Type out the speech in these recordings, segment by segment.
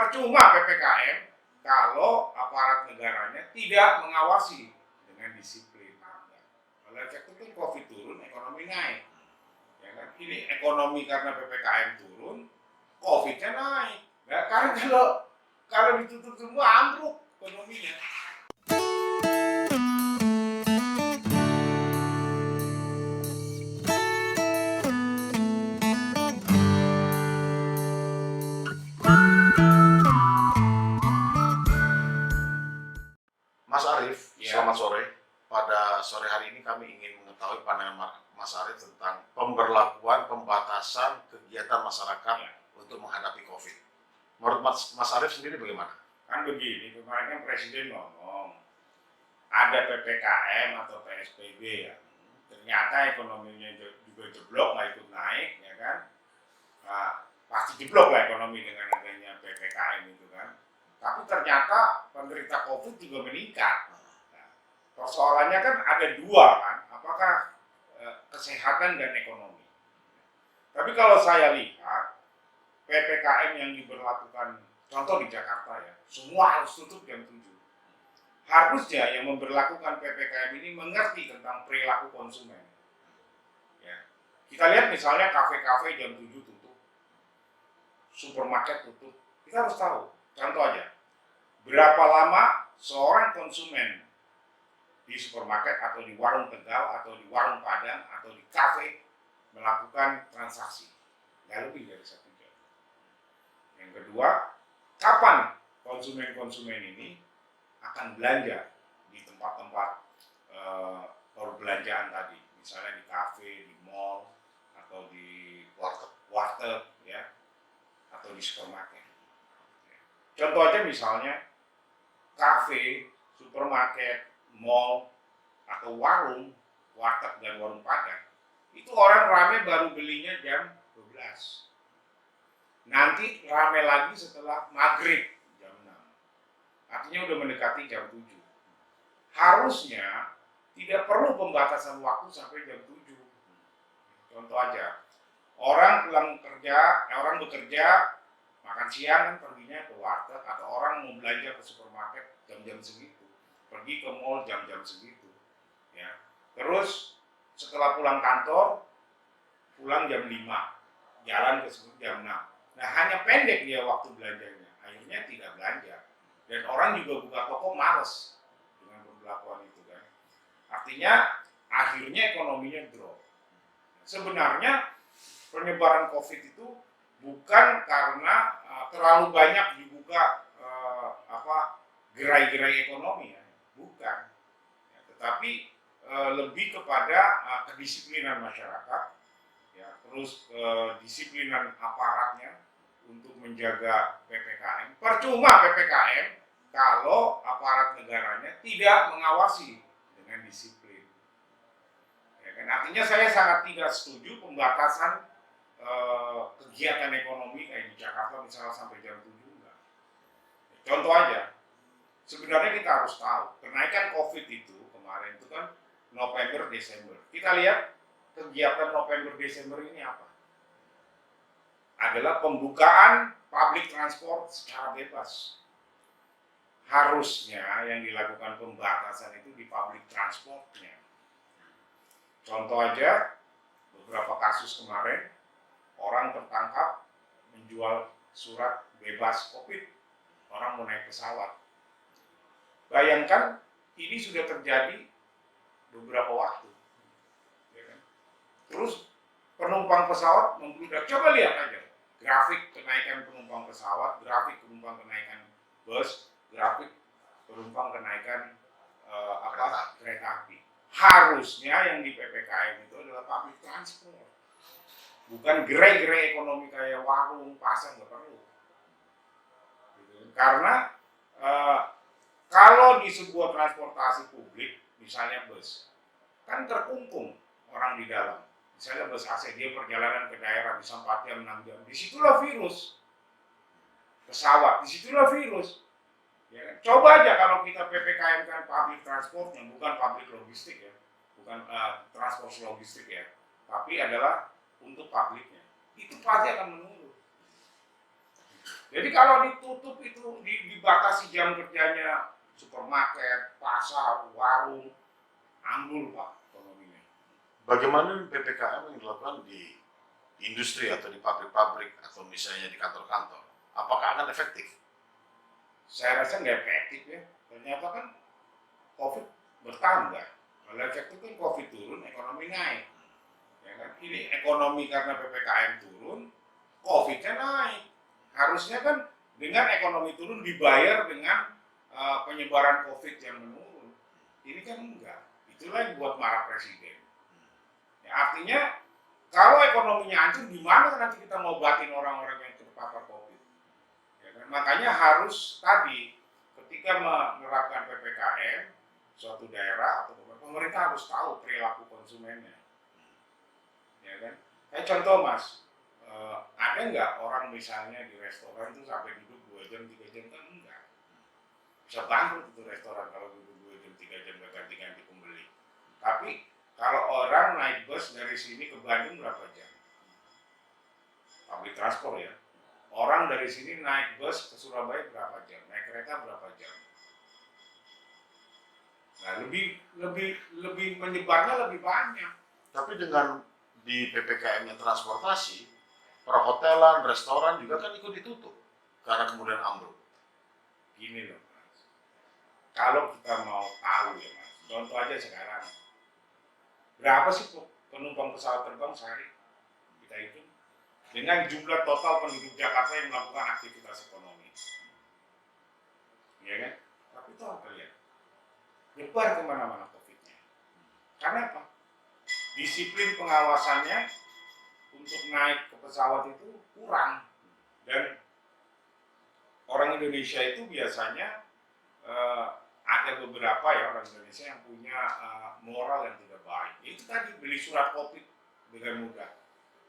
Percuma PPKM kalau aparat negaranya tidak mengawasi dengan disiplin. Kalau efektif COVID turun, ekonomi naik. Ya kan? Ini ekonomi karena PPKM turun, COVID-nya naik. Ya, karena kalau ditutup semua ambruk ekonominya. Mas Arief, Ya. selamat sore. Pada sore hari ini kami ingin mengetahui pandangan Mas Arief tentang pemberlakuan pembatasan kegiatan masyarakat untuk menghadapi COVID. Menurut Mas Arief sendiri bagaimana? Kan begini, kemarin kan Presiden ngomong ada PPKM atau PSBB ya. Ternyata ekonominya juga jeblok, nggak ikut naik, ya kan? Nah, pasti jeblok lah ekonomi dengan adanya PPKM itu kan. Tapi ternyata penderita COVID juga meningkat. Nah, persoalannya kan ada dua kan, apakah kesehatan dan ekonomi. Tapi kalau saya lihat PPKM yang diberlakukan, contoh di Jakarta ya, semua harus tutup jam 7. Harusnya yang memberlakukan PPKM ini mengerti tentang perilaku konsumen. Ya. Kita lihat misalnya kafe-kafe jam 7 tutup, supermarket tutup. Kita harus tahu. Contoh aja, berapa lama seorang konsumen di supermarket atau di warung Tegal atau di warung Padang atau di kafe melakukan transaksi? Nggak lebih dari 1 jam. Yang kedua, kapan konsumen-konsumen ini akan belanja di tempat-tempat perbelanjaan tadi, misalnya di kafe, di mall, atau di warteg, ya, atau di supermarket. Contoh aja misalnya kafe, supermarket, mall, atau warung, warteg dan warung Padang, itu orang rame baru belinya jam 12. Nanti rame lagi setelah maghrib jam 6. Artinya udah mendekati jam 7. Harusnya tidak perlu pembatasan waktu sampai jam 7. Contoh aja, orang bekerja, makan siang kan perginya ke warteg, atau orang mau belanja ke supermarket jam-jam segitu, pergi ke mall jam-jam segitu, ya. Terus setelah pulang kantor, pulang jam 5, jalan ke jam 6. Nah, hanya pendek dia waktu belanjanya, akhirnya tidak belanja. Dan orang juga buka toko males dengan pemberlakuan itu kan. Artinya akhirnya ekonominya drop. Sebenarnya penyebaran COVID itu bukan karena terlalu banyak dibuka gerai-gerai ekonomi ya, bukan. Ya, tetapi lebih kepada kedisiplinan masyarakat, ya, terus kedisiplinan aparatnya untuk menjaga PPKM. Percuma PPKM kalau aparat negaranya tidak mengawasi dengan disiplin. Ya, kan? Artinya saya sangat tidak setuju pembatasan kegiatan ekonomi kayak di Jakarta misalnya sampai jam 7 enggak. Contoh aja, sebenarnya kita harus tahu kenaikan COVID itu kemarin itu kan November Desember. Kita lihat kegiatan November Desember ini apa? Adalah pembukaan public transport secara bebas. Harusnya yang dilakukan pembatasan itu di public transportnya. Contoh aja, beberapa kasus kemarin, orang tertangkap menjual surat bebas COVID. Orang mau naik pesawat. Bayangkan, ini sudah terjadi beberapa waktu. Ya kan? Terus penumpang pesawat membludak. Coba lihat aja grafik kenaikan penumpang pesawat, grafik penumpang kenaikan bus, grafik penumpang kenaikan kereta api. Harusnya yang di PPKM itu adalah public transport, bukan gerai-gerai ekonomi kayak warung, pasar, nggak perlu. Karena kalau di sebuah transportasi publik, misalnya bus, kan terkungkung orang di dalam. Misalnya bus AC, dia perjalanan ke daerah bisa 4 jam, 6 jam. Disitulah virus. Pesawat, disitulah virus. Ya kan? Coba aja kalau kita PPKM kan public transport, yang bukan public logistik ya, bukan transport logistik ya, tapi adalah untuk publiknya. Itu pasti akan menurun. Jadi kalau ditutup itu dibatasi jam kerjanya supermarket, pasar, warung, ambil Pak ekonominya. Bagaimana PPKM yang dilakukan di industri atau di pabrik-pabrik atau misalnya di kantor-kantor? Apakah akan efektif? Saya rasa nggak efektif ya. Ternyata kan COVID bertambah. Kalau efektif kan COVID turun, ekonomi naik. Ya kan? Ini ekonomi karena PPKM turun, COVID-nya naik. Harusnya kan dengan ekonomi turun dibayar dengan penyebaran COVID yang menurun. Ini kan enggak. Itulah yang buat marah presiden. Ya, artinya kalau ekonominya hancur, gimana nanti kita mau batin orang-orang yang terpapar COVID? Ya kan? Makanya harus tadi ketika menerapkan PPKM suatu daerah atau pemerintah harus tahu perilaku konsumennya. Ya kan? Kayak contoh Mas, ada nggak orang misalnya di restoran itu sampai duduk 2 jam, 3 jam kan enggak. Bisa bangkrut itu restoran kalau duduk 2 jam, 3 jam gak ganti-ganti pembeli. Tapi kalau orang naik bus dari sini ke Bandung berapa jam? Public transport ya. Orang dari sini naik bus ke Surabaya berapa jam? Naik kereta berapa jam? Nah, lebih menyebarnya lebih banyak. Tapi dengan di PPKM-nya transportasi, perhotelan, restoran juga kan ikut ditutup karena kemudian ambruk. Gini loh Mas, kalau kita mau tahu ya Mas, contoh aja sekarang, berapa sih penumpang pesawat terbang sehari? Kita hitung. Dengan jumlah total penduduk Jakarta yang melakukan aktivitas ekonomi. Ya kan? Tapi itu apa ya? Nyebar kemana-mana COVID-nya. Karena apa? Disiplin pengawasannya untuk naik ke pesawat itu kurang. Dan orang Indonesia itu biasanya ada beberapa ya orang Indonesia yang punya moral yang tidak baik. Itu tadi beli surat COVID dengan mudah.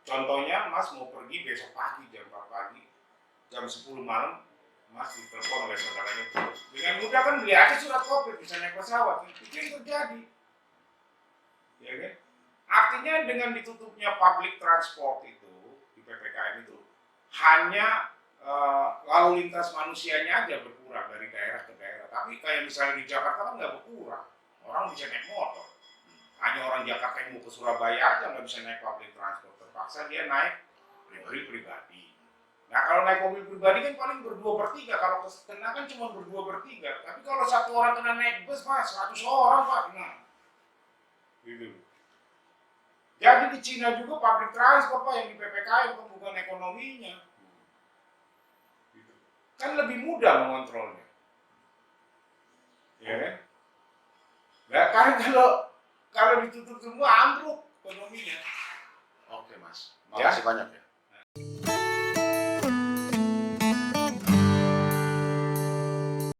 Contohnya Mas mau pergi besok pagi jam 4 pagi, jam 10 malam Mas ditelepon oleh saudaranya. Dengan mudah kan beli aja surat COVID bisa naik pesawat. Itu yang terjadi. Ya kan? Artinya dengan ditutupnya public transport itu di PPKM itu hanya lalu lintas manusianya aja berkurang dari daerah ke daerah. Tapi kayak misalnya di Jakarta kan nggak berkurang, orang bisa naik motor. Hanya orang Jakarta yang mau ke Surabaya aja nggak bisa naik public transport, terpaksa dia naik mobil pribadi. Nah kalau naik mobil pribadi kan paling berdua bertiga, kalau kena kan cuma berdua bertiga. Tapi kalau satu orang kena naik bus Mas, 100 orang Pak kena. Gitu. Jadi di Cina juga public transport Pak yang di PPKM bukan ekonominya. Gitu. Kan lebih mudah mengontrolnya. Ya kan? Nah, karena kalau ditutup semua ambruk ekonominya. Oke Mas, makasih banyak ya.